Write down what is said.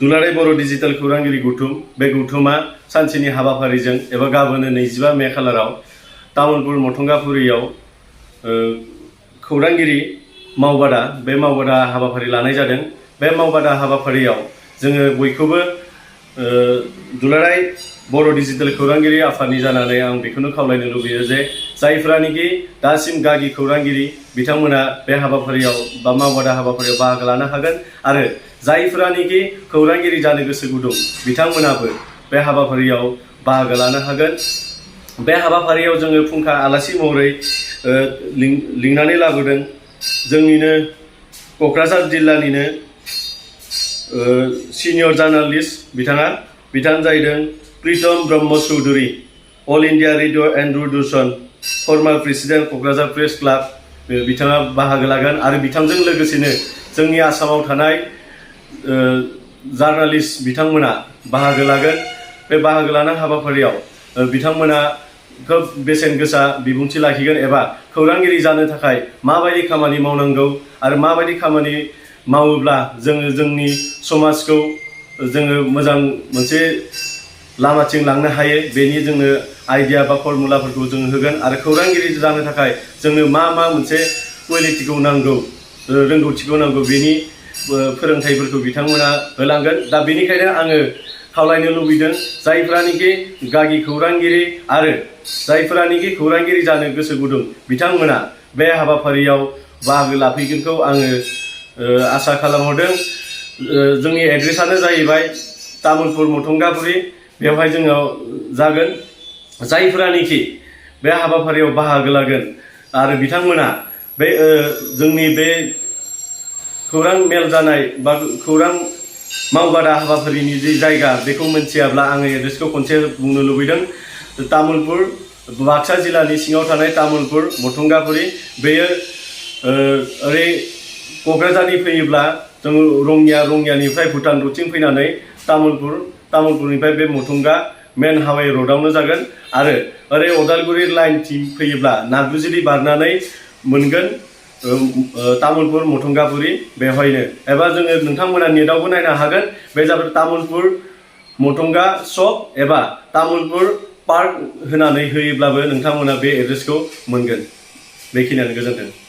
दुलाराय बर' डिजिटेल खौरांगिरि गौथुम बे गौथुमा सानसेनि हाबाफारिजों एबा गाबोन 25 मे खालाराव तामुलपुर मथंगापुरियाव खौरांगिरि मावबादा बे मावबादा हाबाफारि लानाय जादों। बे मावबादा हाबाफारियाव जोङो बयखौबो दुलाराय बर' डिजिटेल खौरांगिरि आफादनि जानानै आं बेखौनो खावलायनो लुबैयो जे जायफ्रानिकि दासिम गागि खौरांगिरि बिथांमोना बे हाबाफारियाव बा मावबादा हाबाफारियाव बाहागो लानो हागोन आरो जायफ्रानिकि खौरांगिरि जानो गोसो गुदुं बिथांमोनाबो बे हाबाफारियाव बाहागो लानो हागोन। बे हाबाफारियाव जोङो फुंखा आलासि महरै लिंनानै लाबोदों जोंनिनो क'क्राझार जिल्लानिनो सिनियर जार्नालिस्ट बिथाङा जाहैदों Pritam Brahma Choudhury, all India radio and Doordarshan former president Kokrajhar press club बिथाङा बाहागो लागोन आरो बिथांजों लोगोसेनो जोंनि आसामाव थानाय जार्नालिस्ट बिथांमोना बाहागो लागोन। बे बाहागो लानाय हाबाफारियाव बिथांमोना खोब बेसेन गोसा बिबुंथि लाखिगोन एबा खौरांगिरि जानो थाखाय माबायदि खामानि मावनांगौ आरो माबायदि खामानि मावोब्ला जोङो जोंनि समाजखौ जोङो मोजां मोनसे लामाथिं लांनो हायो बेनि जोंनो आइडिया बा फर्मुलाफोरखौ जों होगोन आरो खौरांगिरि जानो थाखाय जोंनो मा मोनसे क्वालिटिखौ नांगौ रोंगौथिखौ नांगौ बेनि फोरोंथाइफोरखौ बिथांमोना होलांगोन। दा बेनिखायनो आङो खावलायनो लुबैदों जायफ्रानिकि गागि खौरांगिरि आरो जायफ्रानिकि खौरांगिरि जानो गोसो गुदुं बिथांमोना बे हाबाफारियाव बाहागो लाफैगोनखौ आङो आसा खालामहरदों। जोंनि एड्रेसानो जाहैबाय तामुलपुर मथंगापुरि। बेवहाय जोङो जागोन जायफ्रानिकि बे हाबाफारियाव बाहागो लागोन आरो बिथांमोना बे जोंनि बे खौरां मेल जानाय बा खौरां मावबादा हाबाफारिनि जि जायगा बेखौ मिथियाब्ला आङो एड्रेसखौ खनसे बुंनो लुबैदों। तामुलपुर बाक्सा जिल्लानि सिङाव थानाय तामुलपुर मथंगापुरि बेयो ओरै क'क्राझारनि फैयोब्ला जों रङियानिफ्राय भुटान रुटथिं फैनानै तामुलपुरनिफ्राय बे मथंगा मेन हाइवे र'डआवनो जागोन आरो ओरै अदालगुरि लाइनथिं फैयोब्ला नागुजिरि बारनानै मोनगोन तामुलपुर मथंगापुरि बेवहायनो एबा जोङो नोंथांमोना नेटआवबो नायनो हागोन। बे जाबाय तामुलपुर मथंगा सक एबा तामुलपुर पार्क होनानै होयोब्लाबो नोंथांमोना बे एड्रेसखौ मोनगोन। बेखिनियानो, गोजोन्थों।